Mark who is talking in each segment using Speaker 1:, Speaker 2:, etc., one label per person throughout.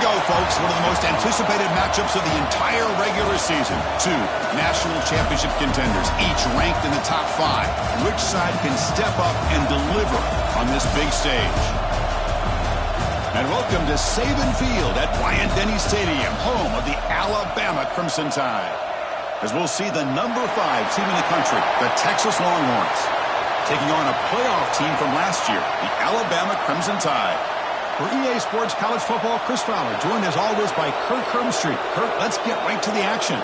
Speaker 1: go, folks. One of the most anticipated matchups of the entire regular season. Two national championship contenders, each ranked in the top 5. Which side can step up and deliver on this big stage? And welcome to Saban Field at Bryant-Denny Stadium, home of the Alabama Crimson Tide. As we'll see the number 5 team in the country, the Texas Longhorns, taking on a playoff team from last year, the Alabama Crimson Tide. For EA Sports College Football, Chris Fowler, joined as always by Kirk Hermstreet. Kirk, let's get right to the action.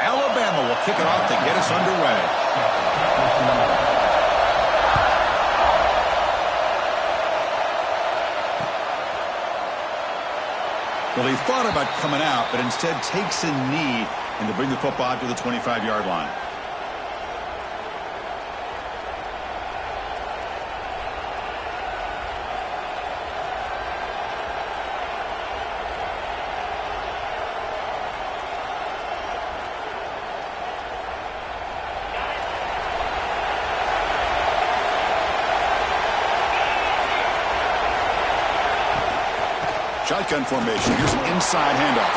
Speaker 1: Alabama will kick it off to get us underway. Well, he thought about coming out, but instead takes a knee and to bring the football out to the 25-yard line. Shotgun formation. Here's an inside handoff.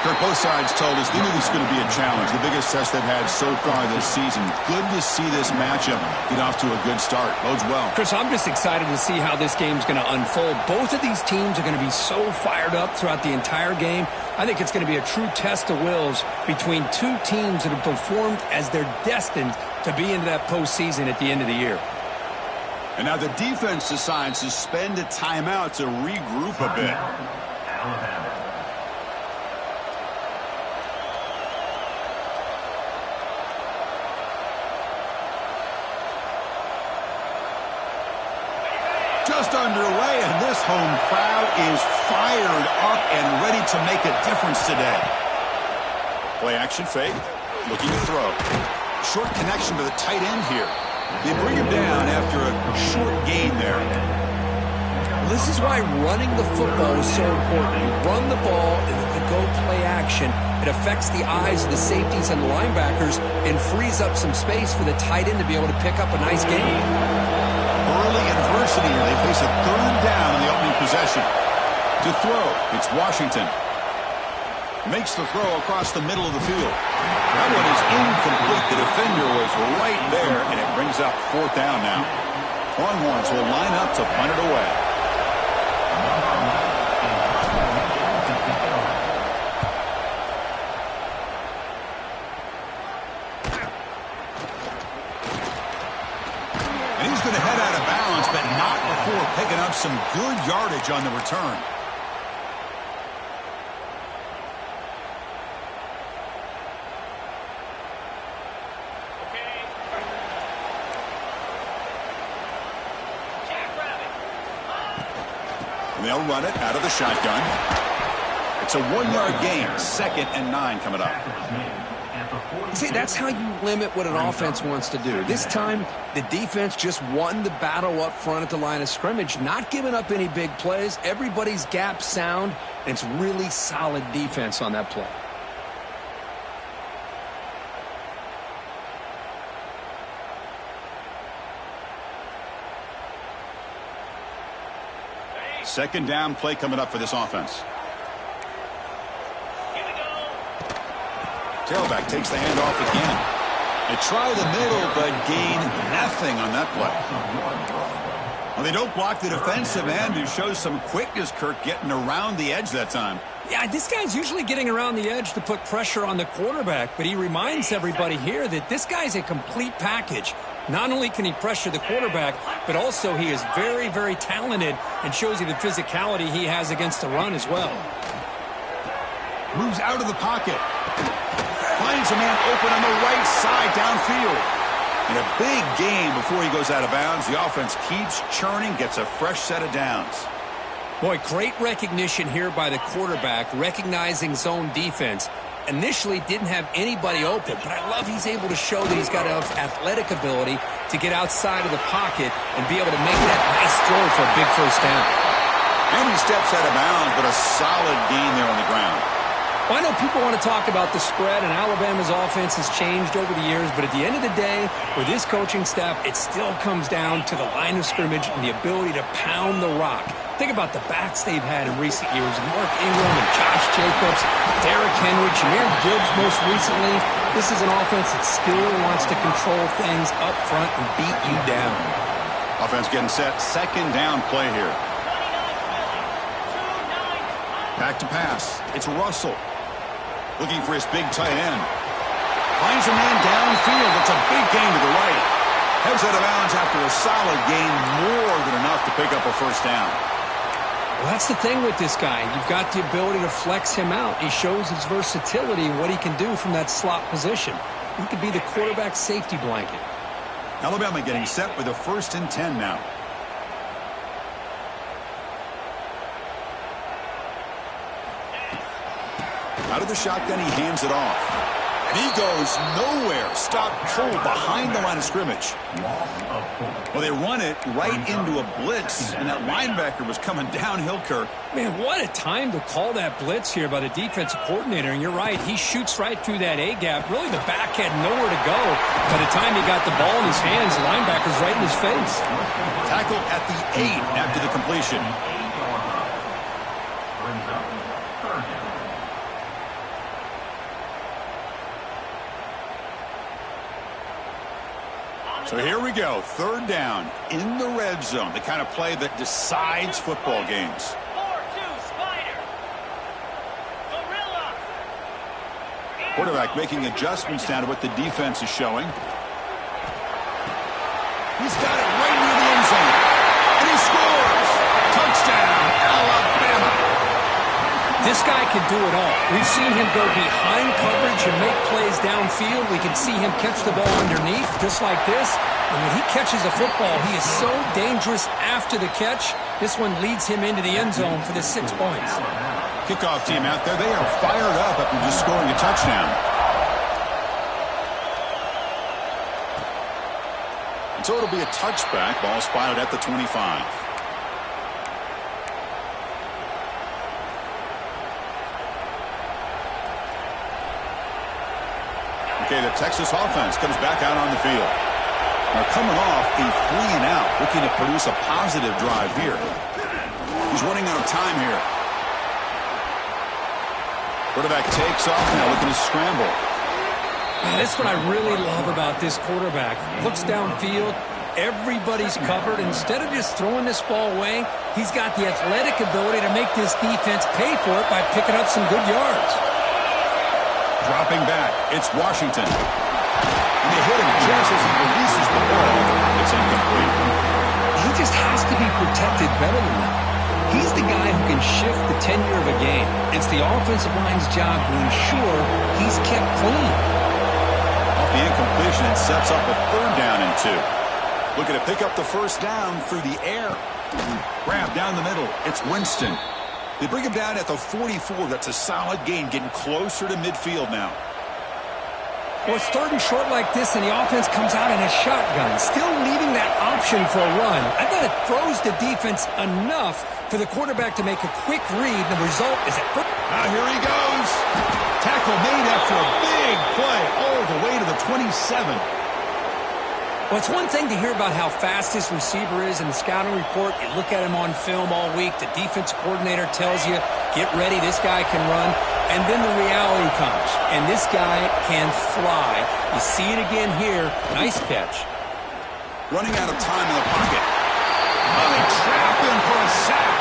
Speaker 1: Kirk, both sides told us they knew this was going to be a challenge. The biggest test they've had so far this season. Good to see this matchup get off to a good start. Bodes well.
Speaker 2: Chris, I'm just excited to see how this game's going to unfold. Both of these teams are going to be so fired up throughout the entire game. I think it's going to be a true test of wills between two teams that have performed as they're destined to be into that postseason at the end of the year.
Speaker 1: And now the defense decides to spend a timeout to regroup a bit. Just underway, and this home crowd is fired up and ready to make a difference today. Play action fake, looking to throw. Short connection to the tight end here. They bring him down after a short gain there.
Speaker 2: This is why running the football is so important. You run the ball and the go play action. It affects the eyes of the safeties and the linebackers and frees up some space for the tight end to be able to pick up a nice gain.
Speaker 1: Early adversity here. They face a third down in the opening possession. To throw, it's Washington. Makes the throw across the middle of the field. That one is incomplete. The defender was right there, and it brings up 4th down now. Longhorns will line up to punt it away. And he's going to head out of bounds, but not before picking up some good yardage on the return. They'll run it out of the shotgun. It's a 1-yard gain. 2nd and 9 coming up.
Speaker 2: See, that's how you limit what an offense wants to do. This time, the defense just won the battle up front at the line of scrimmage, not giving up any big plays. Everybody's gap sound, and it's really solid defense on that play.
Speaker 1: Second down play coming up for this offense. Tailback takes the handoff again. They try the middle, but gain nothing on that play. Well, they don't block the defensive end, who shows some quickness, Kirk, getting around the edge that time.
Speaker 2: Yeah, this guy's usually getting around the edge to put pressure on the quarterback, but he reminds everybody here that this guy's a complete package. Not only can he pressure the quarterback, but also he is very, very talented and shows you the physicality he has against the run as well.
Speaker 1: Moves out of the pocket. Finds a man open on the right side downfield. And a big gain before he goes out of bounds. The offense keeps churning, gets a fresh set of downs.
Speaker 2: Boy, great recognition here by the quarterback, recognizing zone defense. Initially didn't have anybody open, but I love he's able to show that he's got enough athletic ability to get outside of the pocket and be able to make that nice throw for a big first down.
Speaker 1: And he steps out of bounds, but a solid gain there on the ground.
Speaker 2: Well, I know people want to talk about the spread, and Alabama's offense has changed over the years, but at the end of the day, with this coaching staff, it still comes down to the line of scrimmage and the ability to pound the rock. Think about the backs they've had in recent years. Mark Ingram and Josh Jacobs, Derrick Henry, Jahmyr Gibbs most recently. This is an offense that still wants to control things up front and beat you down.
Speaker 1: Offense getting set. Second down play here. Back to pass. It's Russell. Looking for his big tight end. Finds a man downfield. It's a big gain to the right. Heads out of bounds after a solid gain, more than enough to pick up a first down.
Speaker 2: Well, that's the thing with this guy. You've got the ability to flex him out. He shows his versatility and what he can do from that slot position. He could be the quarterback safety blanket.
Speaker 1: Alabama getting set with a 1st and 10 now. Out of the shotgun, he hands it off. And he goes nowhere. Stop cold behind the line of scrimmage. Well, they run it right into a blitz, and that linebacker was coming downhill, Kirk.
Speaker 2: Man, what a time to call that blitz here by the defensive coordinator. And you're right, he shoots right through that A-gap. Really, the back had nowhere to go. By the time he got the ball in his hands, the linebacker's right in his face.
Speaker 1: Tackle at the 8 after the completion. So here we go, 3rd down in the red zone, the kind of play that decides football games.
Speaker 3: 4-2 Spider. Gorilla.
Speaker 1: Quarterback making adjustments down to what the defense is showing. He's got it right near the end zone, and he scores. Touchdown, Alabama.
Speaker 2: This guy can do it all. We've seen him go behind coverage and make plays downfield. We can see him catch the ball underneath, just like this. And when he catches a football, he is so dangerous after the catch. This one leads him into the end zone for the 6 points.
Speaker 1: Kickoff team out there, they are fired up after just scoring a touchdown. And so it'll be a touchback. Ball spotted at the 25. Okay, the Texas offense comes back out on the field. They're coming off a 3-and-out, looking to produce a positive drive here. He's running out of time here. Quarterback takes off now, looking to scramble.
Speaker 2: Man, that's what I really love about this quarterback. Looks downfield, everybody's covered. Instead of just throwing this ball away, he's got the athletic ability to make this defense pay for it by picking up some good yards.
Speaker 1: Dropping back, it's Washington. And they hit him just as he releases the ball. It's incomplete.
Speaker 2: He just has to be protected better than that. He's the guy who can shift the tenure of a game. It's the offensive line's job to ensure he's kept clean.
Speaker 1: Off the incompletion, it sets up a 3rd down and 2. Looking to pick up the 1st down through the air. Grab down the middle. It's Winston. They bring him down at the 44. That's a solid gain, getting closer to midfield now.
Speaker 2: Well, it's 3rd and short like this, and the offense comes out in a shotgun, still leaving that option for a run. I thought it throws the defense enough for the quarterback to make a quick read. The result is that...
Speaker 1: Here he goes. Tackle made after a big play all the way to the 27.
Speaker 2: Well, it's one thing to hear about how fast this receiver is in the scouting report. You look at him on film all week. The defense coordinator tells you, get ready, this guy can run. And then the reality comes, and this guy can fly. You see it again here. Nice catch.
Speaker 1: Running out of time in the pocket. Oh, they trap him for a sack.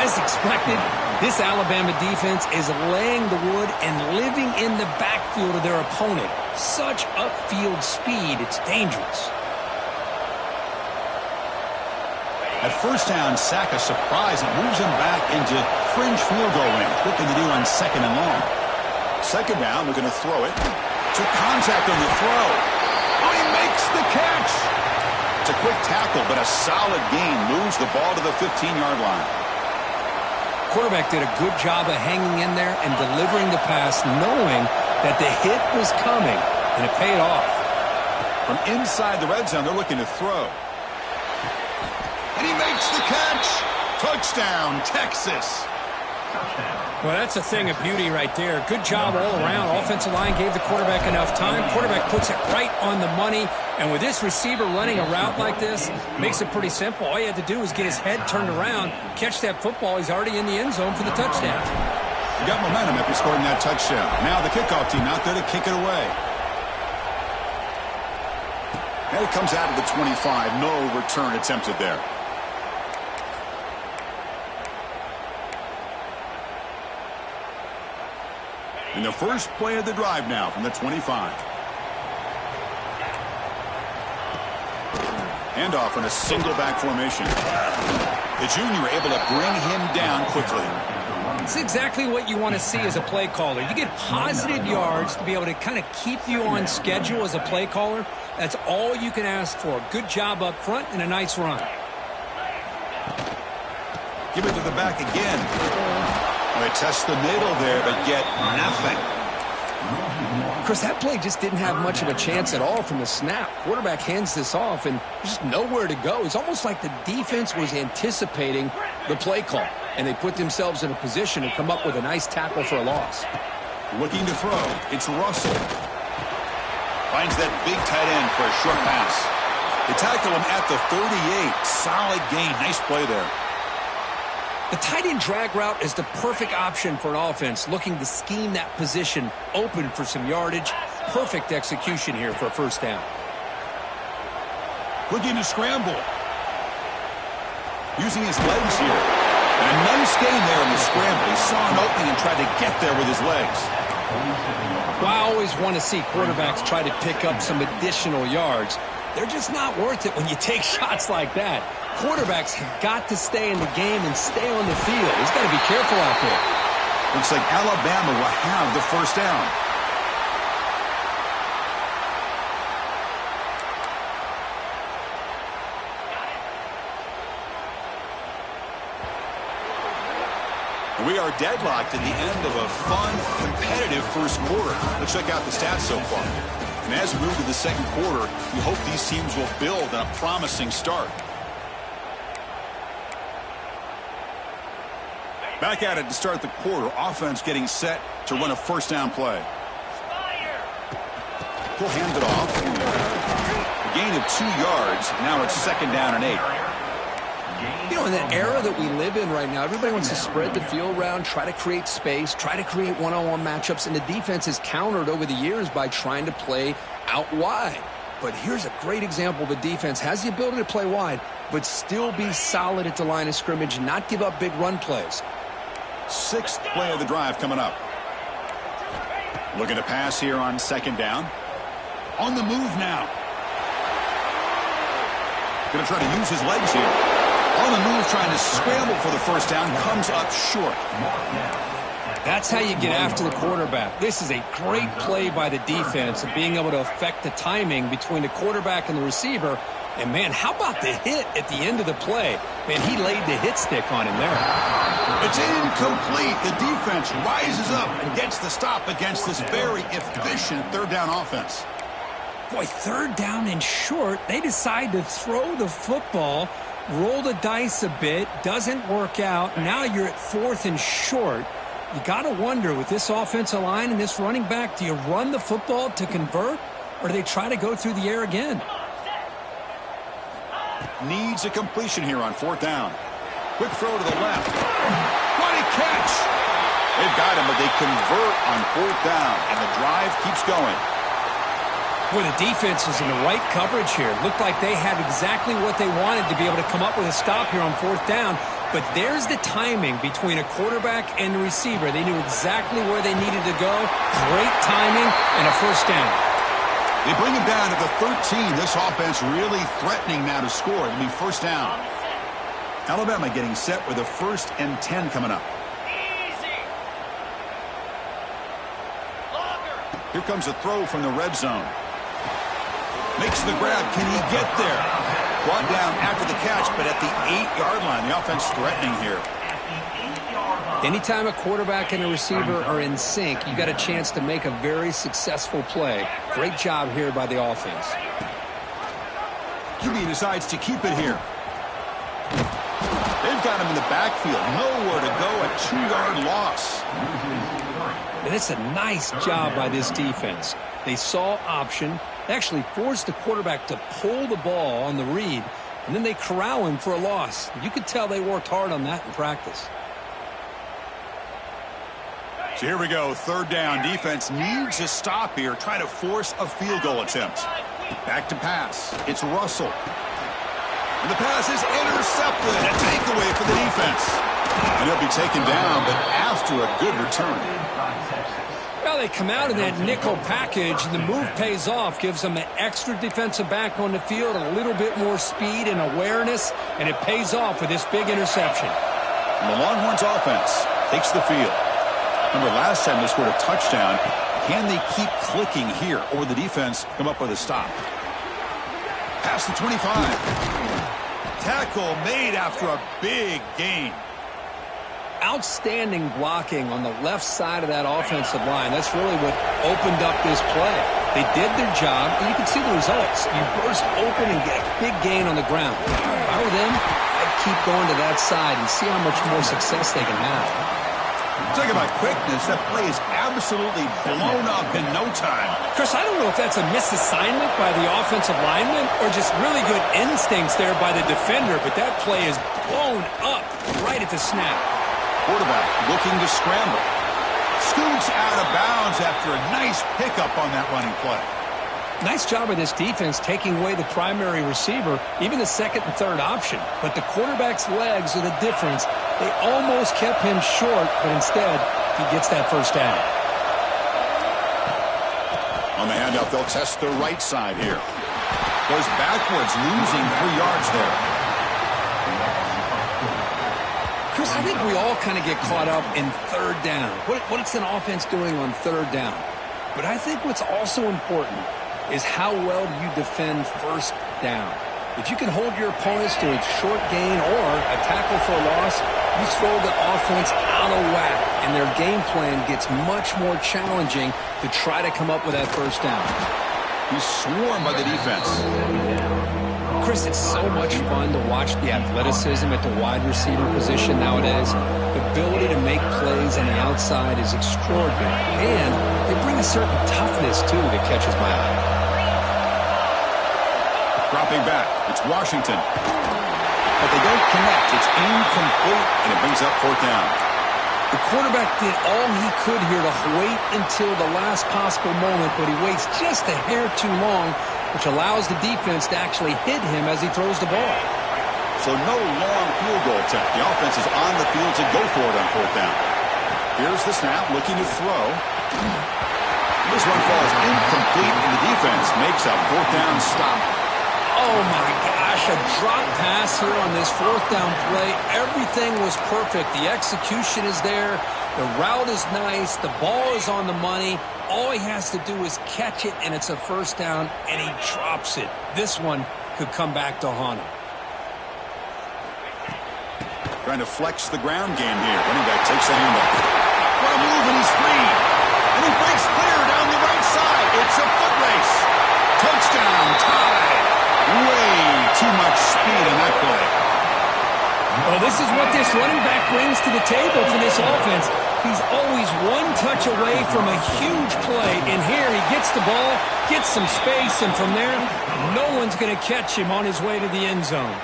Speaker 2: As expected, this Alabama defense is laying the wood and living in the backfield of their opponent. Such upfield speed, it's dangerous.
Speaker 1: At 1st down, sack a surprise. It moves him back into fringe field goal range. Looking to do on 2nd and long. 2nd down, looking to throw it. Took contact on the throw. Oh, he makes the catch. It's a quick tackle, but a solid gain. Moves the ball to the 15-yard line.
Speaker 2: Quarterback did a good job of hanging in there and delivering the pass, knowing that the hit was coming, and it paid off.
Speaker 1: From inside the red zone, they're looking to throw. And he makes the catch. Touchdown, Texas.
Speaker 2: Well, that's a thing of beauty right there. Good job all around. Offensive line gave the quarterback enough time. Quarterback puts it right on the money. And with this receiver running a route like this, makes it pretty simple. All you had to do was get his head turned around, catch that football. He's already in the end zone for the touchdown.
Speaker 1: You got momentum after scoring that touchdown. Now the kickoff team out there to kick it away. And it comes out of the 25. No return attempted there. And the first play of the drive now from the 25. Handoff in a single back formation. The junior able to bring him down quickly.
Speaker 2: It's exactly what you want to see as a play caller. You get positive yards to be able to kind of keep you on schedule as a play caller. That's all you can ask for. Good job up front and a nice run.
Speaker 1: Give it to the back again. They test the middle there, but get nothing.
Speaker 2: Chris, that play just didn't have much of a chance at all from the snap. Quarterback hands this off, and there's just nowhere to go. It's almost like the defense was anticipating the play call, and they put themselves in a position to come up with a nice tackle for a loss.
Speaker 1: Looking to throw. It's Russell. Finds that big tight end for a short pass. They tackle him at the 38. Solid gain. Nice play there.
Speaker 2: The tight end drag route is the perfect option for an offense looking to scheme that position open for some yardage. Perfect execution here for a first down.
Speaker 1: Looking to scramble. Using his legs here. And a nice gain there in the scramble. He saw an opening and tried to get there with his legs.
Speaker 2: Well, I always want to see quarterbacks try to pick up some additional yards. They're just not worth it when you take shots like that. Quarterbacks have got to stay in the game and stay on the field. He's got to be careful out there.
Speaker 1: Looks like Alabama will have the first down. We are deadlocked at the end of a fun, competitive first quarter. Let's check out the stats so far. And as we move to the second quarter, we hope these teams will build on a promising start. Back at it to start the quarter. Offense getting set to run a first down play. He'll hand it off. A gain of 2 yards. Now it's second down and 8.
Speaker 2: You know, in the era that we live in right now, everybody wants to spread the field around, try to create space, try to create one-on-one matchups, and the defense has countered over the years by trying to play out wide. But here's a great example. The defense has the ability to play wide, but still be solid at the line of scrimmage, not give up big run plays.
Speaker 1: Sixth play of the drive coming up. Looking to pass here on second down. On the move now. Going to try to use his legs here. On the move, trying to scramble for the first down. Comes up short.
Speaker 2: That's how you get after the quarterback. This is a great play by the defense of being able to affect the timing between the quarterback and the receiver. And, man, how about the hit at the end of the play? Man, he laid the hit stick on him there.
Speaker 1: It's incomplete. The defense rises up and gets the stop against this very efficient third down offense.
Speaker 2: Boy, third down and short. They decide to throw the football, roll the dice a bit, doesn't work out. Now you're at fourth and short. You got to wonder, with this offensive line and this running back, do you run the football to convert, or do they try to go through the air again?
Speaker 1: Needs a completion here on fourth down. Quick throw to the left. What a catch! They've got him, but they convert on fourth down, and the drive keeps going.
Speaker 2: Boy, the defense was in the right coverage here. Looked like they had exactly what they wanted to be able to come up with a stop here on fourth down. But there's the timing between a quarterback and the receiver. They knew exactly where they needed to go. Great timing and a first down.
Speaker 1: They bring him down to the 13. This offense really threatening now to score. It'll be first down. Alabama getting set with a 1st and 10 coming up. Here comes a throw from the red zone. Makes the grab. Can he get there? Brought down after the catch, but at the 8-yard line. The offense threatening here.
Speaker 2: Anytime a quarterback and a receiver are in sync, you got a chance to make a very successful play. Great job here by the offense.
Speaker 1: QB decides to keep it here. They've got him in the backfield. Nowhere to go, a 2-yard loss.
Speaker 2: And it's a nice job by this defense. They saw option, actually forced the quarterback to pull the ball on the read, and then they corral him for a loss. You could tell they worked hard on that in practice.
Speaker 1: So here we go, 3rd down. Defense needs a stop here, try to force a field goal attempt. Back to pass. It's Russell. And the pass is intercepted. A takeaway for the defense. And he'll be taken down, but after a good return.
Speaker 2: Well, they come out in that nickel package, and the move pays off, gives them an extra defensive back on the field, a little bit more speed and awareness, and it pays off with this big interception.
Speaker 1: And the Longhorns offense takes the field. Remember, last time they scored a touchdown. Can they keep clicking here, or will the defense come up with a stop? Past the 25. Tackle made after a big gain.
Speaker 2: Outstanding blocking on the left side of that offensive line. That's really what opened up this play. They did their job, and you can see the results. You burst open and get a big gain on the ground. If I were them, I'd keep going to that side and see how much more success they can have.
Speaker 1: Talk about quickness. That play is absolutely blown up in no time.
Speaker 2: Chris, I don't know if that's a misassignment by the offensive lineman or just really good instincts there by the defender, but that play is blown up right at the snap.
Speaker 1: Quarterback looking to scramble. Scoots out of bounds after a nice pickup on that running play.
Speaker 2: Nice job of this defense taking away the primary receiver, even the 2nd and 3rd option. But the quarterback's legs are the difference. They almost kept him short, but instead, he gets that 1st down.
Speaker 1: On the handoff, they'll test the right side here. Goes backwards, losing 3 yards there.
Speaker 2: Chris, I think we all kind of get caught up in 3rd down. What's an offense doing on 3rd down? But I think what's also important is how well you defend 1st down. If you can hold your opponents to a short gain or a tackle for a loss, you throw the offense out of whack, and their game plan gets much more challenging to try to come up with that 1st down.
Speaker 1: He's swarmed by the defense.
Speaker 2: Chris, it's so much fun to watch the athleticism at the wide receiver position nowadays. The ability to make plays on the outside is extraordinary, and they bring a certain toughness, too, that catches my eye.
Speaker 1: Dropping back, it's Washington. But they don't connect. It's incomplete, and it brings up 4th down.
Speaker 2: The quarterback did all he could here to wait until the last possible moment, but he waits just a hair too long, which allows the defense to actually hit him as he throws the ball.
Speaker 1: So no long field goal attempt. The offense is on the field to go for it on 4th down. Here's the snap, looking to throw. This one falls incomplete, and the defense makes a 4th down stop.
Speaker 2: Oh, my gosh, a drop pass here on this 4th down play. Everything was perfect. The execution is there. The route is nice. The ball is on the money. All he has to do is catch it, and it's a 1st down, and he drops it. This one could come back to haunt him.
Speaker 1: Trying to flex the ground game here. Running back takes the handoff. What a move, and he's free. And he breaks clear down the right side. It's a foot race. Touchdown, tie. Way too much speed in that play.
Speaker 2: Well, this is what this running back brings to the table for this offense. He's always one touch away from a huge play, and here he gets the ball, gets some space, and from there, no one's going to catch him on his way to the end zone.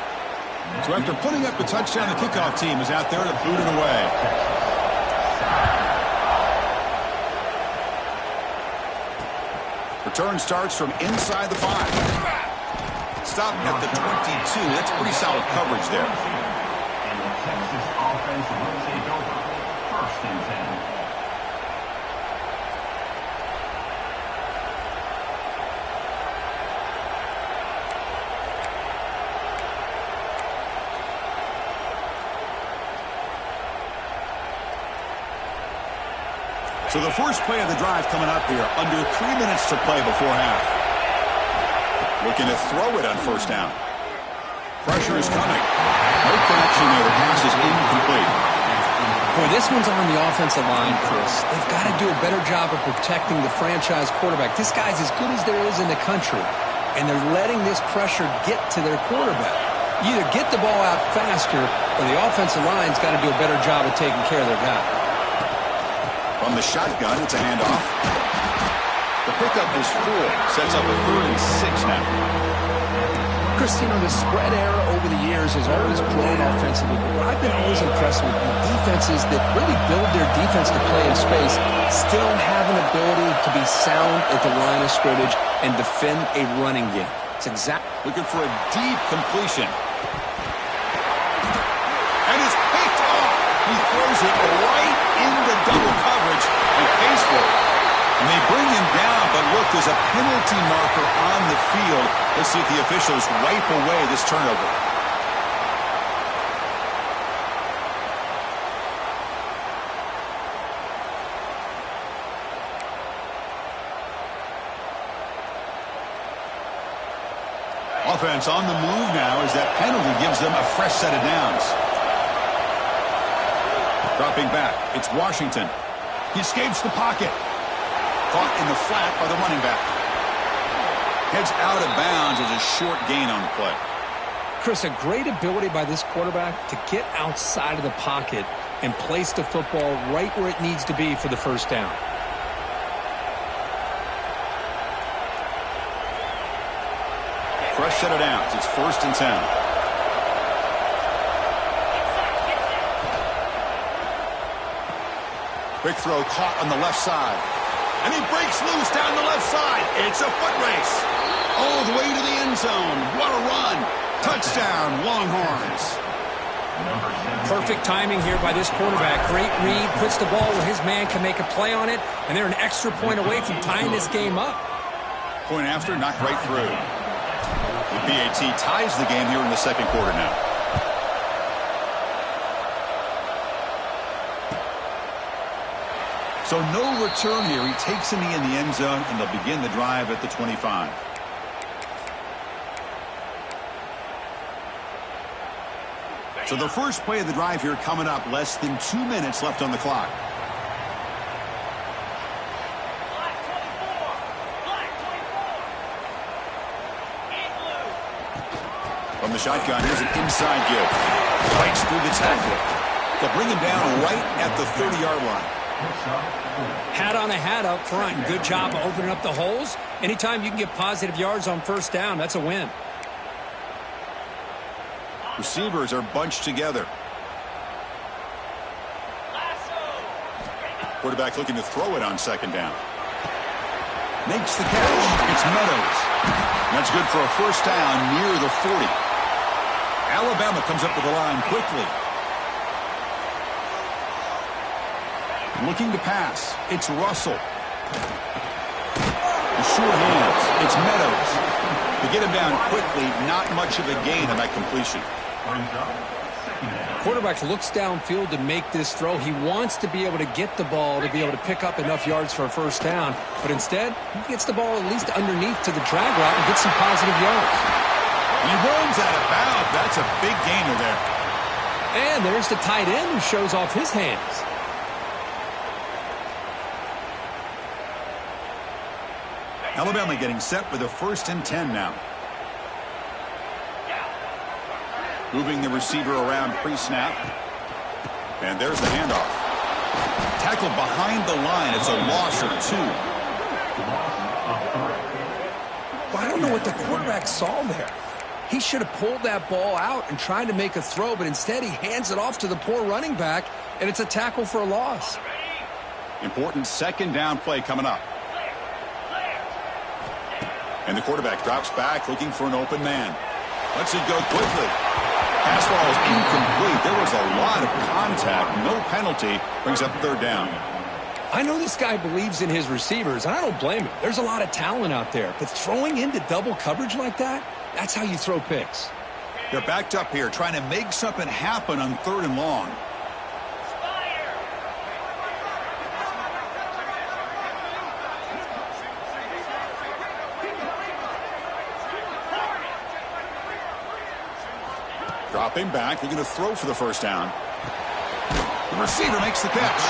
Speaker 1: So after putting up the touchdown, the kickoff team is out there to boot it away. Return starts from inside the 5. Stopping at the 22. That's pretty solid coverage there.
Speaker 4: And the Texas offense will take over 1st and 10.
Speaker 1: So the first play of the drive coming up here. Under 3 minutes to play before half. Looking to throw it on 1st down. Pressure is coming. No connection there. The pass is incomplete.
Speaker 2: Boy, this one's on the offensive line, Chris. They've got to do a better job of protecting the franchise quarterback. This guy's as good as there is in the country, and they're letting this pressure get to their quarterback. You either get the ball out faster or the offensive line's got to do a better job of taking care of their guy.
Speaker 1: From the shotgun, it's a handoff. The pickup is 4. Sets up a 3rd and 6 now.
Speaker 2: Christine, the spread era over the years has always grown offensively, but I've been always impressed with the defenses that really build their defense to play in space, still have an ability to be sound at the line of scrimmage and defend a running game. It's
Speaker 1: looking for a deep completion. And it's picked off. He throws it right into double coverage and pays for it. And they bring him down, but look, there's a penalty marker on the field. Let's see if the officials wipe away this turnover. Offense on the move now as that penalty gives them a fresh set of downs. Dropping back, it's Washington. He escapes the pocket. Caught in the flat by the running back. Heads out of bounds as a short gain on the play.
Speaker 2: Chris, a great ability by this quarterback to get outside of the pocket and place the football right where it needs to be for the first down.
Speaker 1: Fresh set of downs. It's 1st and 10. Quick throw caught on the left side. And he breaks loose down the left side. It's a foot race. All the way to the end zone. What a run. Touchdown, Longhorns.
Speaker 2: Perfect timing here by this quarterback. Great read. Puts the ball where his man can make a play on it. And they're an extra point away from tying this game up.
Speaker 1: Point after, knocked right through. The PAT ties the game here in the second quarter now. So no return here. He takes a knee in the end zone, and they'll begin the drive at the 25. So the first play of the drive here coming up. Less than 2 minutes left on the clock. From the shotgun, here's an inside give. Fights through the tackle. They'll bring him down right at the 30-yard line.
Speaker 2: Hat on a hat up front. Good job of opening up the holes. Anytime you can get positive yards on first down, that's a win.
Speaker 1: Receivers are bunched together. Quarterback looking to throw it on second down. Makes the catch. It's Meadows. That's good for a first down near the 40. Alabama comes up with the line quickly. Looking to pass. It's Russell. The short hands. It's Meadows. To get him down quickly, not much of a gain on that completion.
Speaker 2: Quarterback looks downfield to make this throw. He wants to be able to get the ball to be able to pick up enough yards for a first down. But instead, he gets the ball at least underneath to the drag route and gets some positive yards.
Speaker 1: He runs out of bounds. That's a big gainer there.
Speaker 2: And there's the tight end who shows off his hands.
Speaker 1: Alabama getting set with a 1st and 10 now. Moving the receiver around pre-snap. And there's the handoff. Tackled behind the line. It's a loss of 2.
Speaker 2: Well, I don't know what the quarterback saw there. He should have pulled that ball out and tried to make a throw, but instead he hands it off to the poor running back, and it's a tackle for a loss.
Speaker 1: Important second down play coming up. And the quarterback drops back looking for an open man. Lets it go quickly. Pass ball is incomplete. There was a lot of contact. No penalty. Brings up 3rd down.
Speaker 2: I know this guy believes in his receivers, and I don't blame him. There's a lot of talent out there, but throwing into double coverage like that, that's how you throw picks.
Speaker 1: They're backed up here trying to make something happen on 3rd and long. Dropping back, looking to throw for the first down. The receiver makes the catch.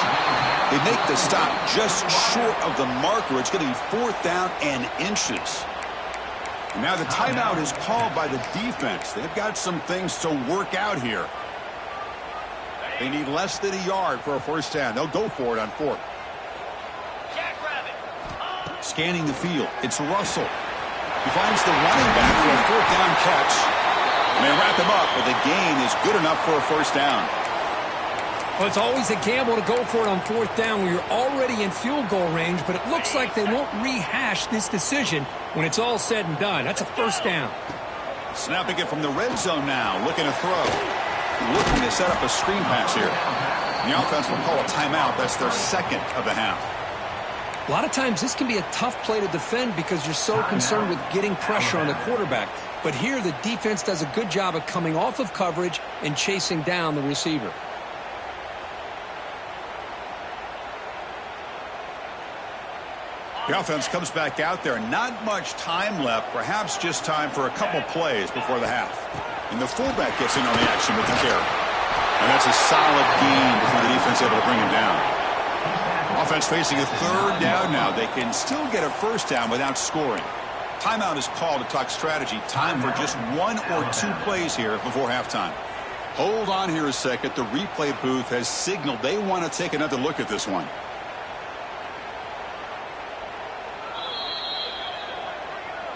Speaker 1: They make the stop just short of the marker. It's going to be 4th down and inches. And now the timeout is called by the defense. They've got some things to work out here. They need less than a yard for a first down. They'll go for it on fourth. Scanning the field, it's Russell. He finds the running back for a fourth down catch. And they wrap him up, but the gain is good enough for a first down.
Speaker 2: Well, it's always a gamble to go for it on fourth down when you're already in field goal range, but it looks like they won't rehash this decision when it's all said and done. That's a first down.
Speaker 1: Snapping it from the red zone now, looking to throw. Looking to set up a screen pass here. The offense will call a timeout. That's their second of the half.
Speaker 2: A lot of times this can be a tough play to defend because you're so concerned with getting pressure on the quarterback. But here the defense does a good job of coming off of coverage and chasing down the receiver.
Speaker 1: The offense comes back out there. Not much time left. Perhaps just time for a couple plays before the half. And the fullback gets in on the action with the carry. And that's a solid gain before the defense able to bring him down. Offense facing a third down now. They can still get a first down without scoring. Timeout is called to talk strategy. Time for just one or two plays here before halftime. Hold on here a second. The replay booth has signaled they want to take another look at this one.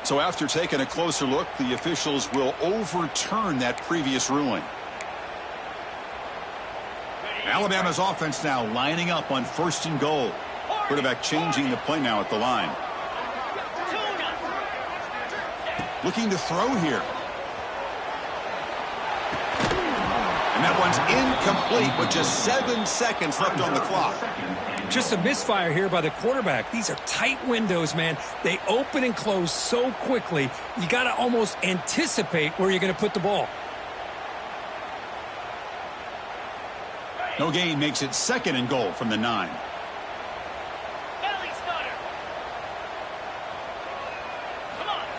Speaker 1: So after taking a closer look, the officials will overturn that previous ruling. Alabama's offense now lining up on first and goal. Quarterback changing the play now at the line. Looking to throw here. And that one's incomplete with just 7 seconds left on the clock.
Speaker 2: Just a misfire here by the quarterback. These are tight windows, man. They open and close so quickly. You got to almost anticipate where you're going to put the ball.
Speaker 1: No gain makes it second and goal from the 9.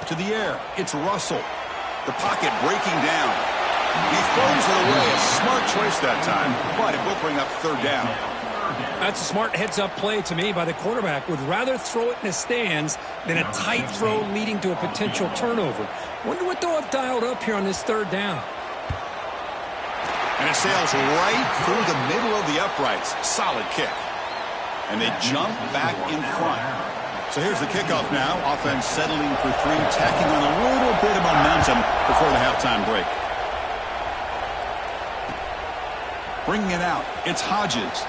Speaker 1: To the air, it's Russell. The pocket breaking down. He throws it away. A smart choice that time, but it will bring up third down.
Speaker 2: That's a smart heads-up play to me by the quarterback. Would rather throw it in the stands than a tight throw leading to a potential turnover. Wonder what they'll have dialed up here on this third down.
Speaker 1: And it sails right through the middle of the uprights. Solid kick. And they jump back in front. So here's the kickoff now. Offense settling for 3, tacking on a little bit of momentum before the halftime break. Bringing it out, it's Hodges.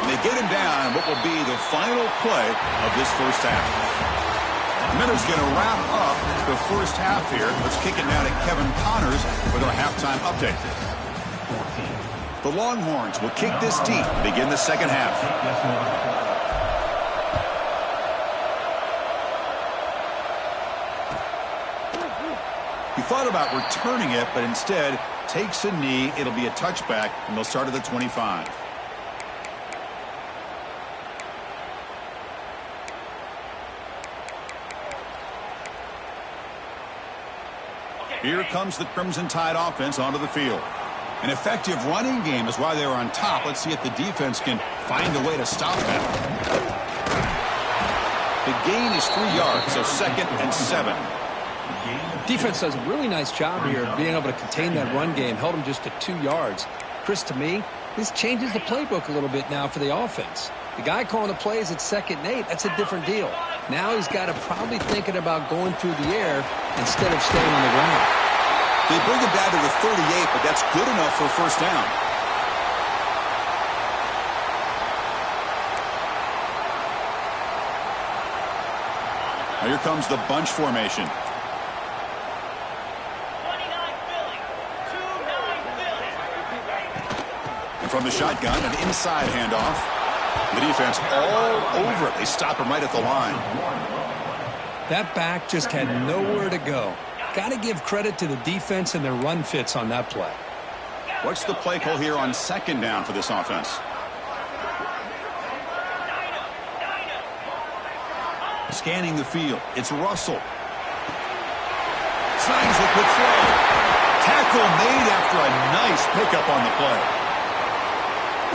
Speaker 1: And they get him down what will be the final play of this first half. Miller's going to wrap up the first half here. Let's kick it now to Kevin Connors with our halftime update. The Longhorns will kick this deep, begin the second half. He thought about returning it, but instead takes a knee. It'll be a touchback, and they'll start at the 25. Here comes the Crimson Tide offense onto the field. An effective running game is why they were on top. Let's see if the defense can find a way to stop that. The gain is 3 yards, so second and 7.
Speaker 2: Defense does a really nice job here of being able to contain that run game. Held them just to 2 yards. Chris, to me, this changes the playbook a little bit now for the offense. The guy calling the plays at 2nd and 8, that's a different deal. Now he's got to probably thinking about going through the air instead of staying on the ground.
Speaker 1: They bring him down to the 38, but that's good enough for first down. Now here comes the bunch formation.
Speaker 3: 29 Philly. 2-9 Philly.
Speaker 1: And from the shotgun, an inside handoff. The defense all over it. They stop him right at the line.
Speaker 2: That back just had nowhere to go. Got to give credit to the defense and their run fits on that play.
Speaker 1: What's the play call here on second down for this offense? Scanning the field, it's Russell. Signs a quick throw. Tackle made after a nice pickup on the play.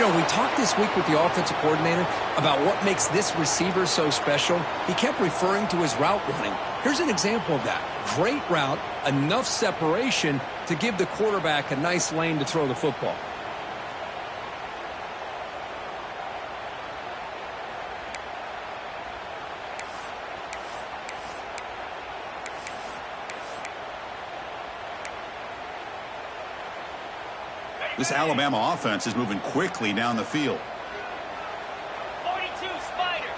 Speaker 2: You know, we talked this week with the offensive coordinator about what makes this receiver so special. He kept referring to his route running. Here's an example of that. Great route, enough separation to give the quarterback a nice lane to throw the football.
Speaker 1: This Alabama offense is moving quickly down the field.
Speaker 3: 42 Spider.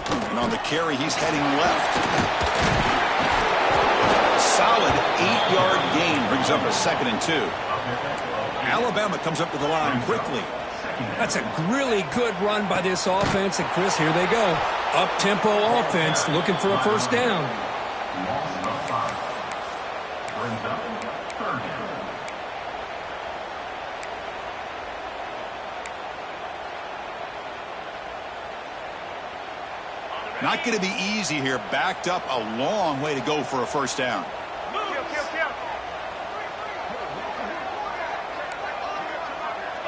Speaker 3: 4.
Speaker 1: And on the carry, he's heading left. Solid 8-yard gain brings up a 2nd and 2. Alabama comes up to the line quickly.
Speaker 2: That's a really good run by this offense. And, Chris, here they go. Up-tempo offense looking for a first down.
Speaker 4: Loss of 5. Brings up 3rd down.
Speaker 1: Not going to be easy here. Backed up a long way to go for a first down.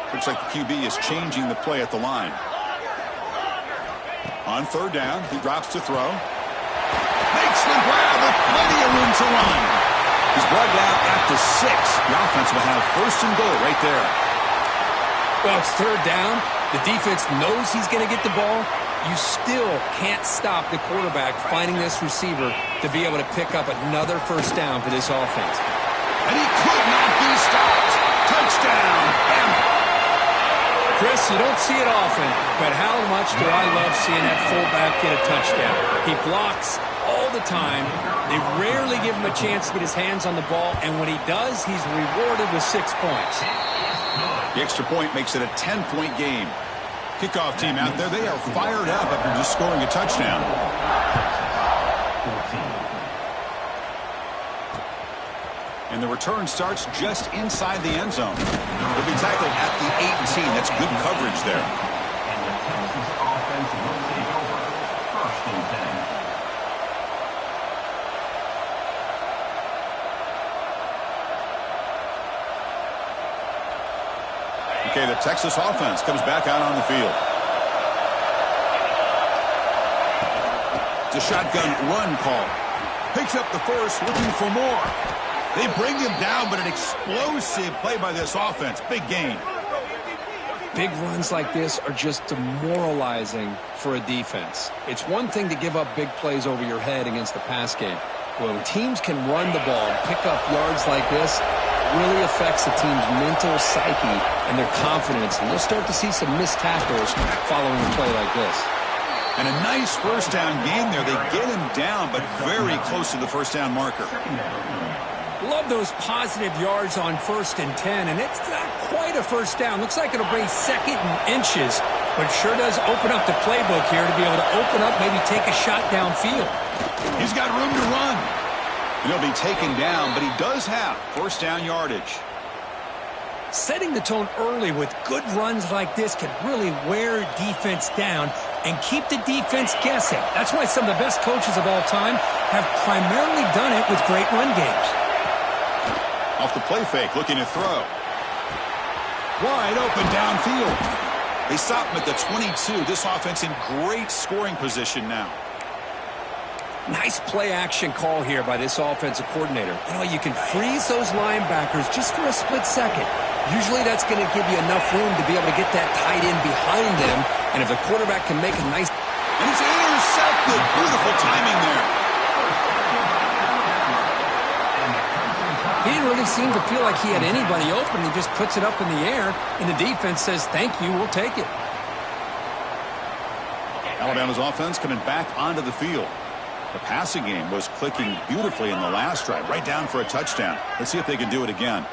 Speaker 1: Looks like the QB is changing the play at the line. On 3rd down, he drops to throw. Makes the grab with plenty of room to run. He's brought down at the 6. The offense will have 1st and goal right there.
Speaker 2: Well, it's 3rd down. The defense knows he's going to get the ball. You still can't stop the quarterback finding this receiver to be able to pick up another first down for this offense.
Speaker 1: And he could not be stopped. Touchdown, Bama.
Speaker 2: Chris, you don't see it often, but how much do I love seeing that fullback get a touchdown. He blocks all the time. They rarely give him a chance to get his hands on the ball, and when he does, he's rewarded with 6 points.
Speaker 1: The extra point makes it a 10-point game. Kickoff team out there, they are fired up after just scoring a touchdown. And the return starts just inside the end zone. He'll be tackled at the 18. That's good coverage there.
Speaker 4: And the Texas offense will take over. 1st and 10.
Speaker 1: Okay, the Texas offense comes back out on the field. It's a shotgun run call. Picks up the 1st, looking for more. They bring him down, but an explosive play by this offense. Big gain.
Speaker 2: Big runs like this are just demoralizing for a defense. It's one thing to give up big plays over your head against the pass game. When teams can run the ball and pick up yards like this, it really affects the team's mental psyche and their confidence. And you'll start to see some missed tackles following a play like this.
Speaker 1: And a nice first down game there. They get him down, but very close to the first down marker.
Speaker 2: Love those positive yards on 1st and 10, and it's not quite a first down. Looks like it'll bring 2nd and inches, but sure does open up the playbook here to be able to open up, maybe take a shot downfield.
Speaker 1: He's got room to run. He'll be taken down, but he does have first down yardage.
Speaker 2: Setting the tone early with good runs like this can really wear defense down and keep the defense guessing. That's why some of the best coaches of all time have primarily done it with great run games.
Speaker 1: Off the play fake, looking to throw. Wide open downfield. They stop him at the 22. This offense in great scoring position now.
Speaker 2: Nice play action call here by this offensive coordinator. You know, you can freeze those linebackers just for a split second. Usually that's going to give you enough room to be able to get that tight end behind them. And if the quarterback can make a nice...
Speaker 1: And it's intercepted. Beautiful timing there.
Speaker 2: He didn't really seem to feel like he had anybody open. He just puts it up in the air, and the defense says, thank you, we'll take it.
Speaker 1: Alabama's offense coming back onto the field. The passing game was clicking beautifully in the last drive, right down for a touchdown. Let's see if they can do it again.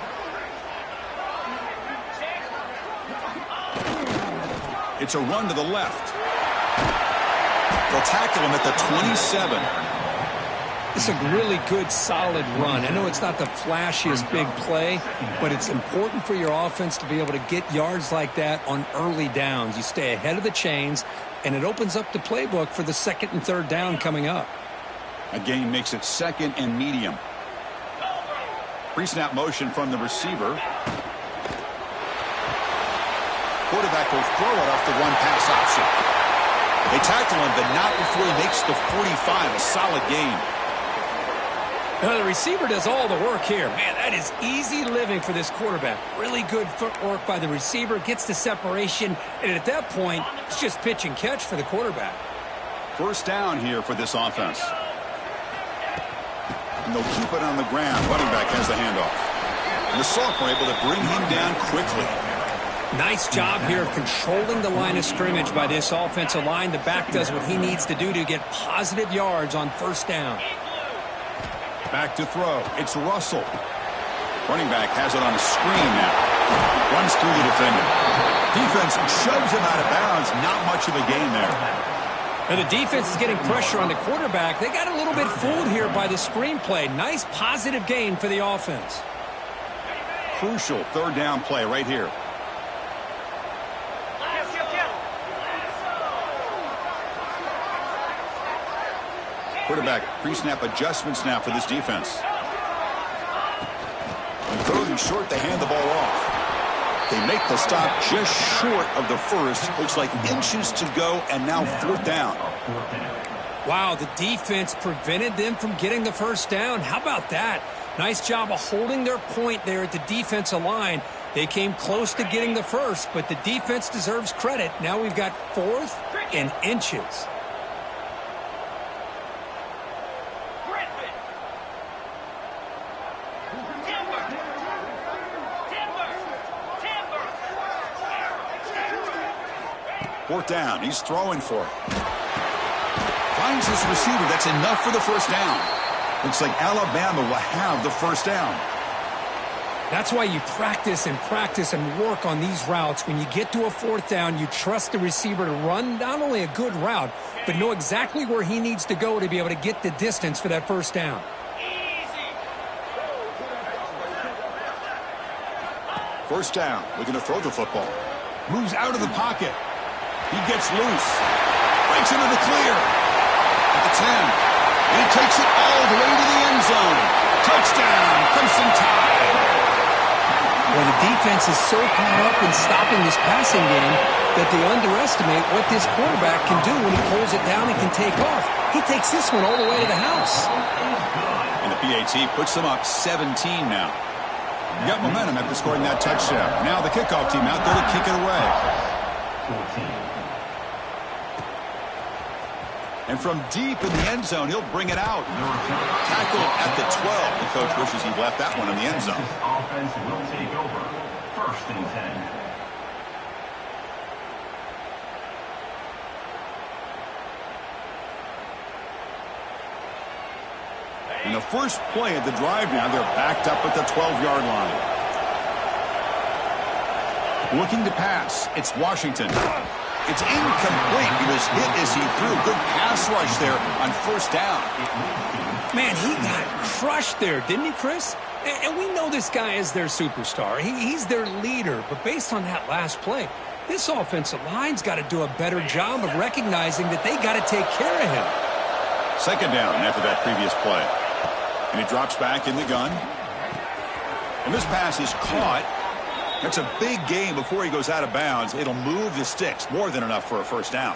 Speaker 1: It's a run to the left. They'll tackle him at the 27.
Speaker 2: It's a really good, solid run. I know it's not the flashiest big play, but it's important for your offense to be able to get yards like that on early downs. You stay ahead of the chains, and it opens up the playbook for the 2nd and 3rd down coming up.
Speaker 1: A gain makes it 2nd and medium. Pre-snap motion from the receiver. Quarterback will throw it off the one-pass option. They tackle him, but not before he makes the 45. A solid gain.
Speaker 2: The receiver does all the work here. Man, that is easy living for this quarterback. Really good footwork by the receiver, gets the separation, and at that point, it's just pitch and catch for the quarterback.
Speaker 1: First down here for this offense. And they'll keep it on the ground. Running back has the handoff. And the Salk were able to bring him down quickly.
Speaker 2: Nice job here of controlling the line of scrimmage by this offensive line. The back does what he needs to do to get positive yards on first down.
Speaker 1: Back to throw. It's Russell. Running back has it on a screen now. Runs through the defender. Defense shoves him out of bounds. Not much of a gain there.
Speaker 2: And the defense is getting pressure on the quarterback. They got a little bit fooled here by the screenplay. Nice positive gain for the offense.
Speaker 1: Crucial third down play right here. Quarterback pre-snap adjustments now for this defense. And third and short, they hand the ball off. They make the stop just short of the first. Looks like inches to go, and now fourth down.
Speaker 2: Wow, the defense prevented them from getting the first down. How about that? Nice job of holding their point there at the defensive line. They came close to getting the first, but the defense deserves credit. Now we've got fourth and inches.
Speaker 1: Fourth down. He's throwing for it. Finds his receiver. That's enough for the first down. Looks like Alabama will have the first down.
Speaker 2: That's why you practice and work on these routes. When you get to a fourth down, you trust the receiver to run not only a good route, but know exactly where he needs to go to be able to get the distance for that first down.
Speaker 1: First down. Looking to throw the football. Moves out of the pocket. He gets loose. Breaks into the clear. At the 10. And he takes it all the way to the end zone. Touchdown, Crimson Tide.
Speaker 2: Well, the defense is so caught up in stopping this passing game that they underestimate what this quarterback can do when he pulls it down and can take off. He takes this one all the way to the house.
Speaker 1: And the PAT puts them up 17 now. You got momentum after scoring that touchdown. Now the kickoff team out there to kick it away. And from deep in the end zone, he'll bring it out. Tackle at the 12. The coach wishes he'd left that one in the end zone.
Speaker 4: Offense will take over. First and 10.
Speaker 1: In the first play of the drive now, they're backed up at the 12-yard line. Looking to pass. It's Washington. It's incomplete. He was hit as he threw. Good pass rush there on first down.
Speaker 2: Man, he got crushed there, didn't he, Chris? And we know this guy is their superstar. He's their leader. But based on that last play, this offensive line's got to do a better job of recognizing that they got to take care of him.
Speaker 1: Second down after that previous play. And he drops back in the gun. And this pass is caught. That's a big gain before he goes out of bounds. It'll move the sticks. More than enough for a first down.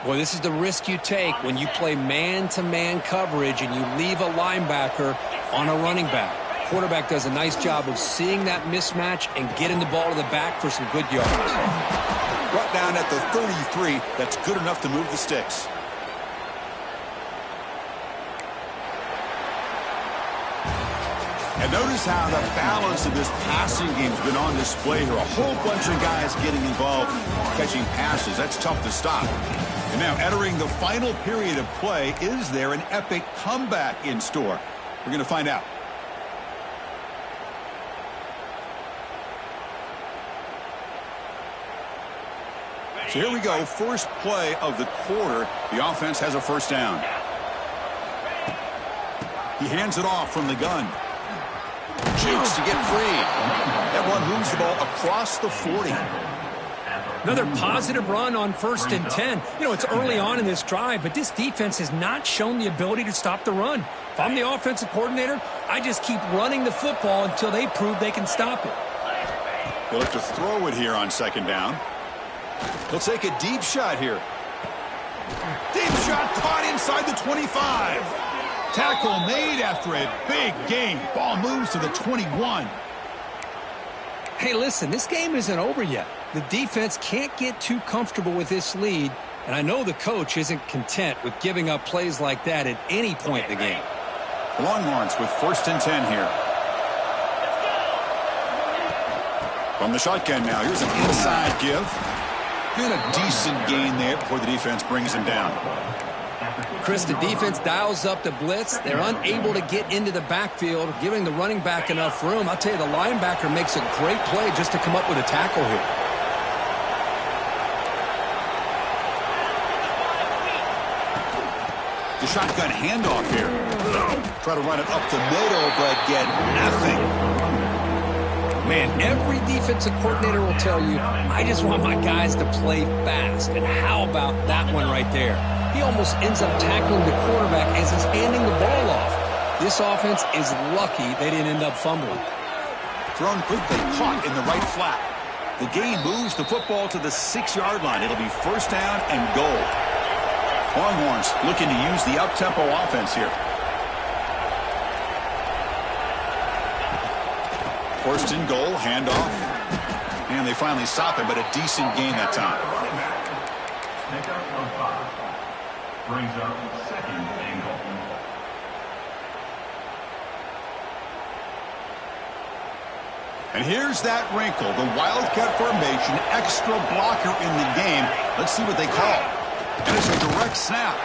Speaker 2: Boy, this is the risk you take when you play man-to-man coverage and you leave a linebacker on a running back. Quarterback does a nice job of seeing that mismatch and getting the ball to the back for some good yards.
Speaker 1: Brought down at the 33. That's good enough to move the sticks. And notice how the balance of this passing game has been on display here. A whole bunch of guys getting involved catching passes. That's tough to stop. And now entering the final period of play, is there an epic comeback in store? We're going to find out. So here we go. First play of the quarter. The offense has a first down. He hands it off from the gun. Jukes to get free. That one moves the ball across the 40.
Speaker 2: Another positive run on first and 10. You know, it's early on in this drive, but this defense has not shown the ability to stop the run. If I'm the offensive coordinator, I just keep running the football until they prove they can stop it.
Speaker 1: He'll have to throw it here on second down. He'll take a deep shot here. Deep shot caught inside the 25. Tackle made after a big gain. Ball moves to the 21.
Speaker 2: Hey, listen, this game isn't over yet. The defense can't get too comfortable with this lead, and I know the coach isn't content with giving up plays like that at any point in the game.
Speaker 1: Longhorns with 1st and 10 here. From the shotgun now, here's an inside give. And a decent gain there before the defense brings him down.
Speaker 2: Chris, the defense dials up the blitz. They're unable to get into the backfield, giving the running back enough room. I'll tell you, the linebacker makes a great play just to come up with a tackle here.
Speaker 1: The shotgun handoff here. Try to run it up the middle, but get nothing.
Speaker 2: Man, every defensive coordinator will tell you, I just want my guys to play fast. And how about that one right there? He almost ends up tackling the quarterback as he's handing the ball off. This offense is lucky they didn't end up fumbling.
Speaker 1: Thrown quickly, caught in the right flat. The gain moves the football to the 6-yard line. It'll be 1st down and goal. Longhorns looking to use the up-tempo offense here. 1st and goal, handoff. And they finally stop him, but a decent gain that time.
Speaker 4: Pickup of 5. Brings up 2nd and goal.
Speaker 1: And here's that wrinkle, the Wildcat formation, extra blocker in the game. Let's see what they call. And it's a direct snap.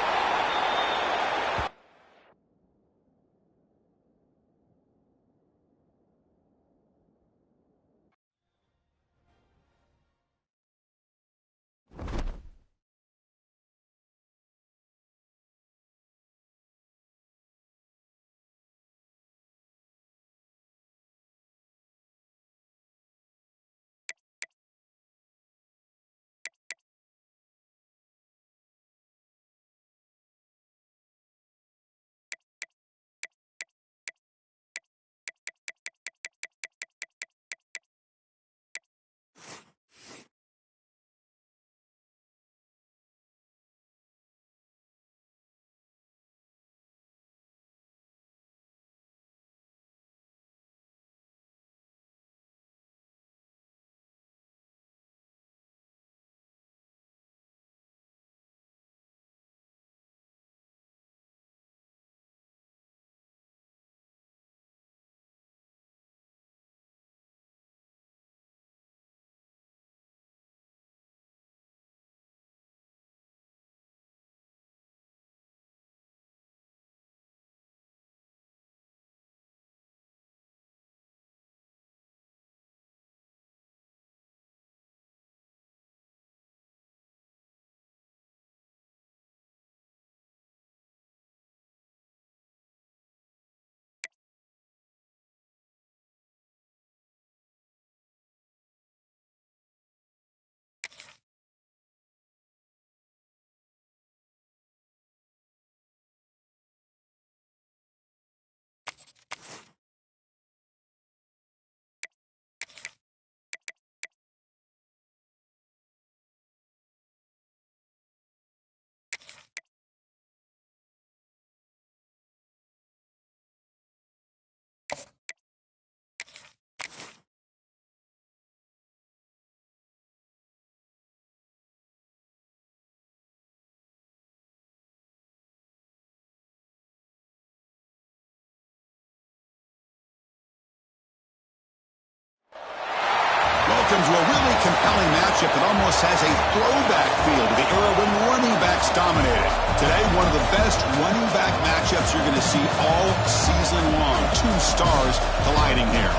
Speaker 1: Welcome to a really compelling matchup that almost has a throwback feel to the era when running backs dominated. Today, one of the best running back matchups you're going to see all season long. 2 stars colliding here.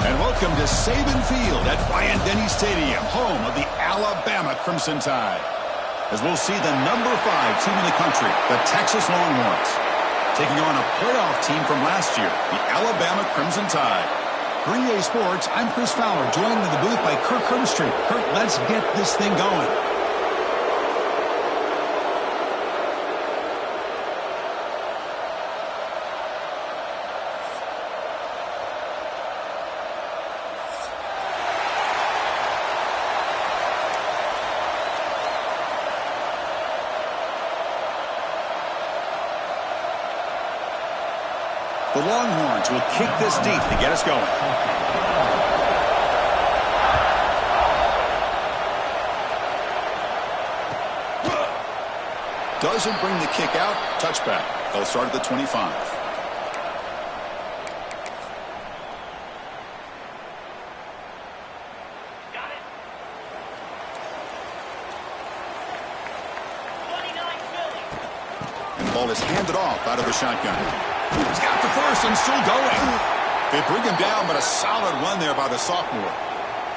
Speaker 1: And welcome to Saban Field at Bryant-Denny Stadium, home of the Alabama Crimson Tide. As we'll see the number 5 team in the country, the Texas Longhorns, taking on a playoff team from last year, the Alabama Crimson Tide. For EA Sports, I'm Chris Fowler, joined in the booth by Kirk Herbstreit. Kirk, let's get this thing going. The Longhorns will kick this deep to get us going. Doesn't bring the kick out. Touchback. They'll start at the 25. Ball is handed off out of the shotgun. He's got the first and still going. They bring him down, but a solid run there by the sophomore.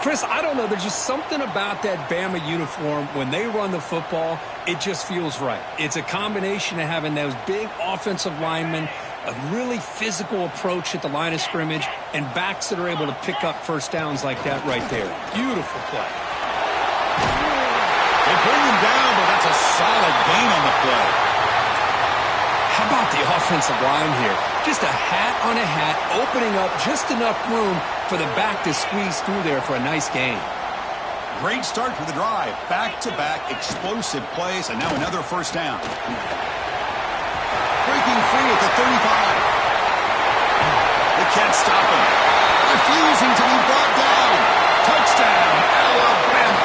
Speaker 2: Chris, I don't know. There's just something about that Bama uniform. When they run the football, it just feels right. It's a combination of having those big offensive linemen, a really physical approach at the line of scrimmage, and backs that are able to pick up first downs like that right there. Beautiful play.
Speaker 1: They bring him down, but that's a solid gain on the play.
Speaker 2: How about the offensive line here? Just a hat on a hat, opening up just enough room for the back to squeeze through there for a nice gain.
Speaker 1: Great start to the drive. Back-to-back explosive plays, and now another first down. Breaking free at the 35. They can't stop him. Refusing to be brought down. Touchdown, Alabama.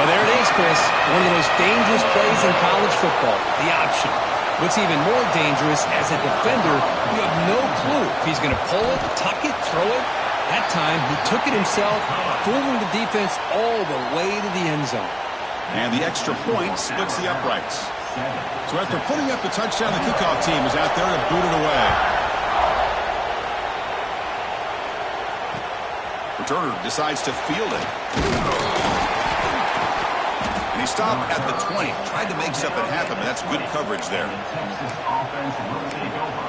Speaker 2: Well, there it is, Chris. One of the most dangerous plays in college football, the option. What's even more dangerous, as a defender, you have no clue if he's going to pull it, tuck it, throw it. That time, he took it himself, fooling the defense all the way to the end zone.
Speaker 1: And the extra point splits the uprights. So after putting up a touchdown, the kickoff team is out there to boot it away. Returner decides to field it. And he stopped at the 20. Tried to make something happen, but that's good coverage there.
Speaker 4: Texas offense will take over.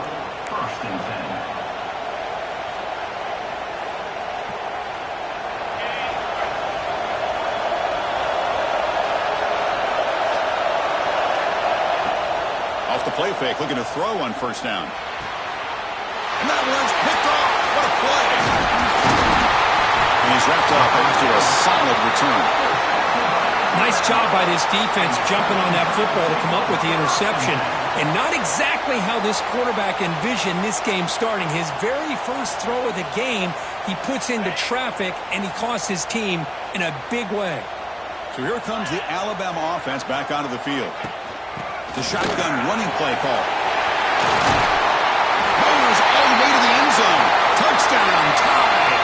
Speaker 4: 1st and 10.
Speaker 1: Off the play fake, looking to throw on first down. And that one's picked off. What a play. And he's wrapped up after a solid return.
Speaker 2: Nice job by this defense jumping on that football to come up with the interception. And not exactly how this quarterback envisioned this game starting. His very first throw of the game, he puts into traffic, and he costs his team in a big way.
Speaker 1: So here comes the Alabama offense back onto the field. The shotgun running play call. Mowers all the way to the end zone. Touchdown, tie.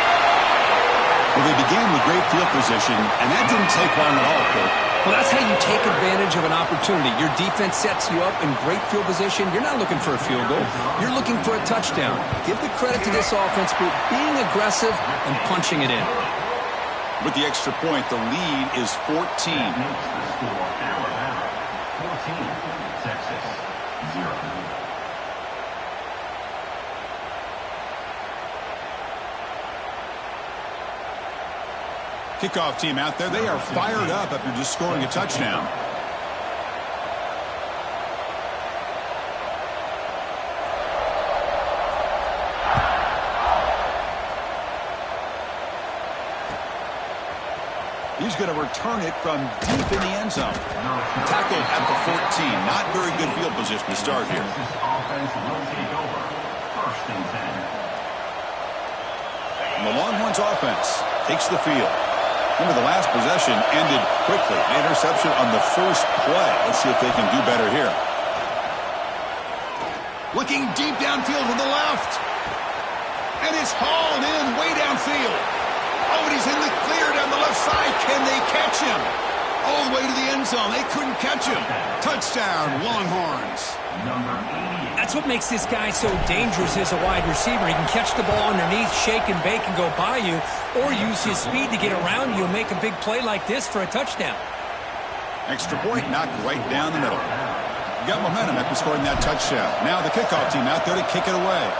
Speaker 1: Well, they began with great field position, and that didn't take long at all, Kirk.
Speaker 2: Well, that's how you take advantage of an opportunity. Your defense sets you up in great field position. You're not looking for a field goal. You're looking for a touchdown. Give the credit to this offense for being aggressive and punching it in.
Speaker 1: With the extra point, the lead is 14.
Speaker 4: Makes the score Alabama 14, Texas 0.
Speaker 1: Kickoff team out there. They are fired up after just scoring a touchdown. He's going to return it from deep in the end zone. Tackled at the 14. Not very good field position to start here.
Speaker 4: Texas offense will take over. 1st and 10.
Speaker 1: And the Longhorns offense takes the field. Remember, the last possession ended quickly. An interception on the first play. Let's see if they can do better here. Looking deep downfield to the left. And it's hauled in way downfield. Oh, and he's in the clear down the left side. Can they catch him? All the way to the end zone. They couldn't catch him. Touchdown, Longhorns.
Speaker 4: Number 88.
Speaker 2: That's what makes this guy so dangerous as a wide receiver. He can catch the ball underneath, shake and bake, and go by you, or use his speed to get around you and make a big play like this for a touchdown.
Speaker 1: Extra point knocked right down the middle. You got momentum after scoring that touchdown. Now the kickoff team out there to kick it away.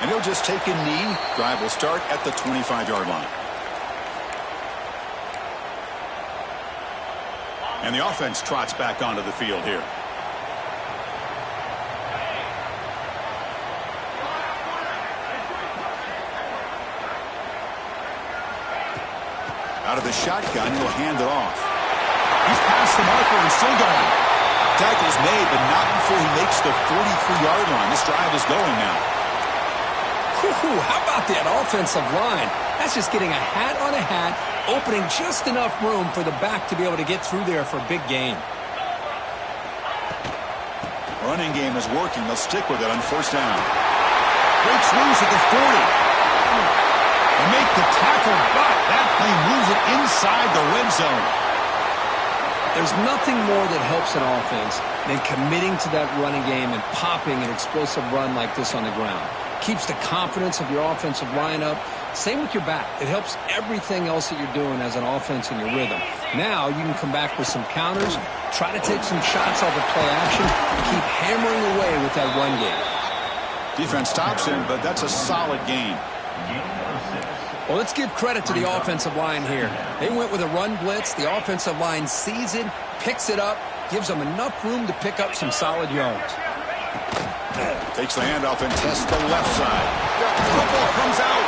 Speaker 1: And he'll just take a knee. Drive will start at the 25-yard line. And the offense trots back onto the field here. Out of the shotgun, he'll hand it off. He's passed past the marker and still going. Tackle's made, but not before he makes the 43-yard line. This drive is going now.
Speaker 2: How about that offensive line? That's just getting a hat on a hat, opening just enough room for the back to be able to get through there for a big gain.
Speaker 1: Running game is working. They'll stick with it on first down. Breaks loose at the 40. They make the tackle, but that play moves it inside the red zone.
Speaker 2: There's nothing more that helps an offense than committing to that running game and popping an explosive run like this on the ground. Keeps the confidence of your offensive line up. Same with your back. It helps everything else that you're doing as an offense in your rhythm. Now you can come back with some counters, try to take some shots off of play action, and keep hammering away with that run game.
Speaker 1: Defense stops him, but that's a solid gain.
Speaker 2: Well, let's give credit to the offensive line here. They went with a run blitz. The offensive line sees it, picks it up, gives them enough room to pick up some solid yards.
Speaker 1: Takes the handoff and tests the left side. Football comes out.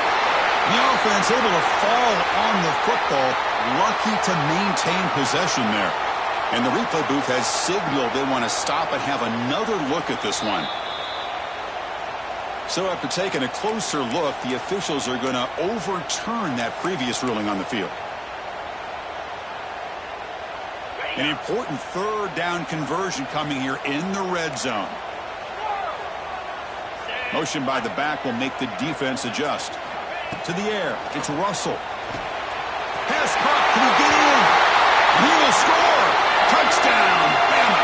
Speaker 1: The offense able to fall on the football. Lucky to maintain possession there. And the replay booth has signaled they want to stop and have another look at this one. So after taking a closer look, the officials are going to overturn that previous ruling on the field. An important third down conversion coming here in the red zone. Motion by the back will make the defense adjust. To the air, it's Russell. Pass caught, can he get in? He will score! Touchdown, Bama!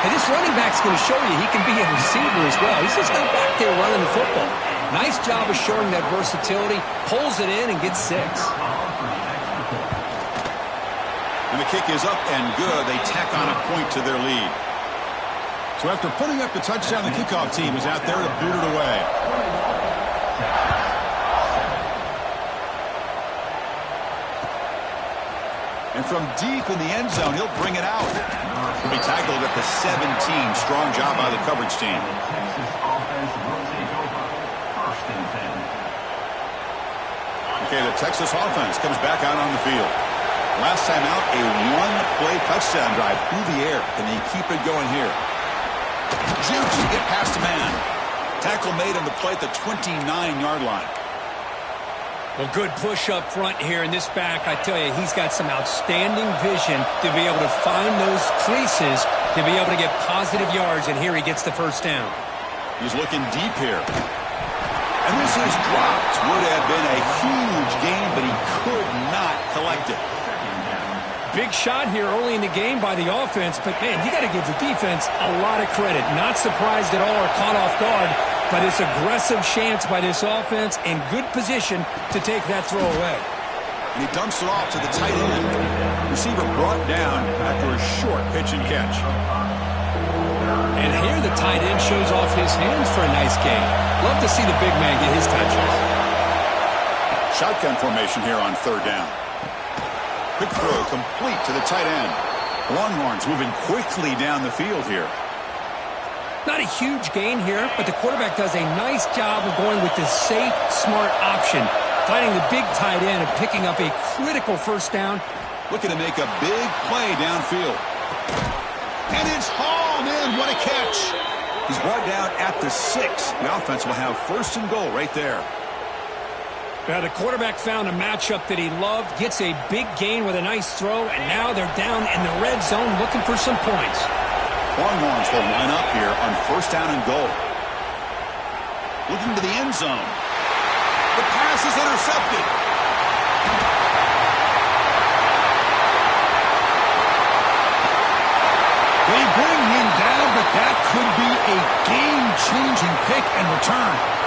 Speaker 2: Hey, this running back's going to show you he can be a receiver as well. He's just not back there running the football. Nice job of showing that versatility. Pulls it in and gets 6.
Speaker 1: And the kick is up and good. They tack on a point to their lead. So after putting up the touchdown, the kickoff team is out there to boot it away. And from deep in the end zone, he'll bring it out. He'll be tackled at the 17. Strong job by the coverage team. Okay, the Texas offense comes back out on the field. Last time out, a one-play touchdown drive through the air. Can they keep it going here? Jukes to get past a man. Tackle made on the play at the 29-yard line.
Speaker 2: Well, good push up front here in this back. I tell you, he's got some outstanding vision to be able to find those creases, to be able to get positive yards, and here he gets the first down.
Speaker 1: He's looking deep here. And this is dropped. Would have been a huge gain, but he could not collect it.
Speaker 2: Big shot here early in the game by the offense, but, man, you got to give the defense a lot of credit. Not surprised at all or caught off guard, but it's aggressive chance by this offense in good position to take that throw away.
Speaker 1: And he dumps it off to the tight end. Receiver brought down after a short pitch and catch.
Speaker 2: And here the tight end shows off his hands for a nice gain. Love to see the big man get his touches.
Speaker 1: Shotgun formation here on third down. Quick throw complete to the tight end. Longhorns moving quickly down the field here.
Speaker 2: Not a huge gain here, but the quarterback does a nice job of going with the safe, smart option, finding the big tight end and picking up a critical first down.
Speaker 1: Looking to make a big play downfield. And it's hauled in. What a catch. He's brought down at the 6. The offense will have first and goal right there.
Speaker 2: Now the quarterback found a matchup that he loved, gets a big gain with a nice throw, and now they're down in the red zone looking for some points.
Speaker 1: Longhorns will line up here on first down and goal. Looking to the end zone. The pass is intercepted. They bring him down, but that could be a game-changing pick and return.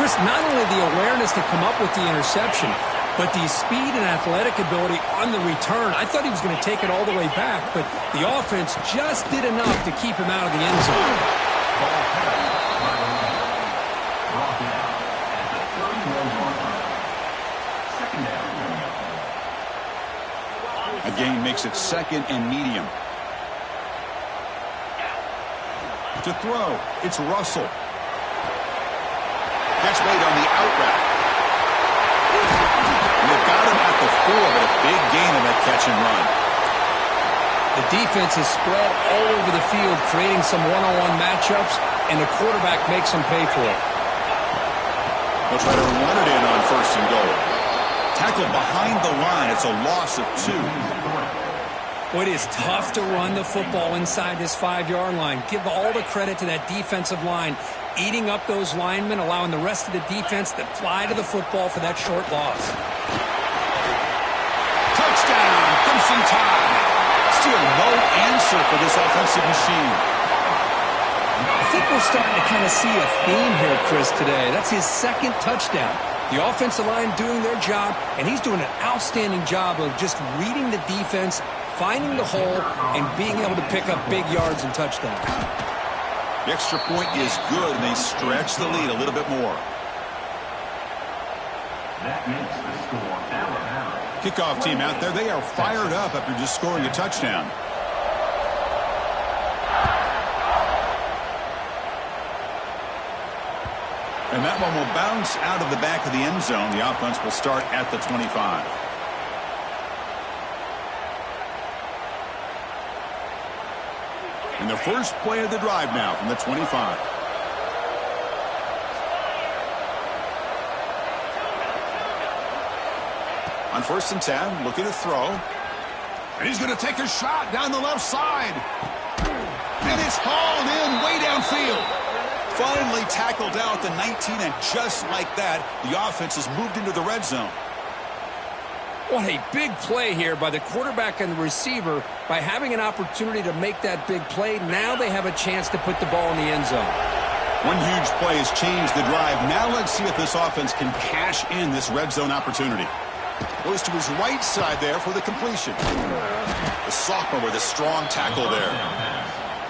Speaker 2: Chris, not only the awareness to come up with the interception, but the speed and athletic ability on the return. I thought he was going to take it all the way back, but the offense just did enough to keep him out of the end zone.
Speaker 1: A gain makes it second and medium. To throw, it's Russell. Catch made on the out route. And they've got him at the 4, but a big gain on that catch and run.
Speaker 2: The defense is spread all over the field, creating some one-on-one matchups, and the quarterback makes them pay for it.
Speaker 1: They'll try to run it in on 1st and goal. Tackled behind the line. It's a loss of 2.
Speaker 2: Well, it is tough to run the football inside this 5-yard line. Give all the credit to that defensive line, eating up those linemen, allowing the rest of the defense to fly to the football for that short loss.
Speaker 1: Touchdown from Ncaa. Still no answer for this offensive machine.
Speaker 2: I think we're starting to kind of see a theme here, Chris, today. That's his 2nd touchdown. The offensive line doing their job, and he's doing an outstanding job of just reading the defense, finding the hole, and being able to pick up big yards and touchdowns.
Speaker 1: The extra point is good, and they stretch the lead a little bit more.
Speaker 4: That makes the score Alabama.
Speaker 1: Kickoff team out there, they are fired up after just scoring a touchdown. And that one will bounce out of the back of the end zone. The offense will start at the 25. And the first play of the drive now from the 25. On 1st and 10, looking to throw. And he's going to take a shot down the left side. And it's hauled in way downfield. Finally tackled out the 19, and just like that, the offense has moved into the red zone.
Speaker 2: What a big play here by the quarterback and the receiver. By having an opportunity to make that big play, now they have a chance to put the ball in the end zone.
Speaker 1: One huge play has changed the drive. Now let's see if this offense can cash in this red zone opportunity. Goes to his right side there for the completion. The sophomore with a strong tackle there.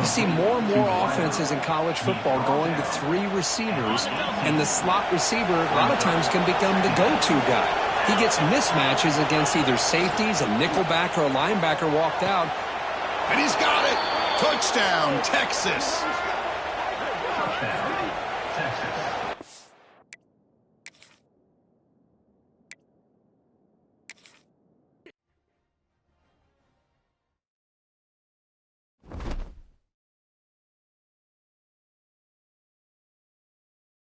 Speaker 2: You see more and more offenses in college football going to 3 receivers, and the slot receiver a lot of times can become the go-to guy. He gets mismatches against either safeties, a nickelback, or a linebacker walked out.
Speaker 1: And he's got it. Touchdown, Texas.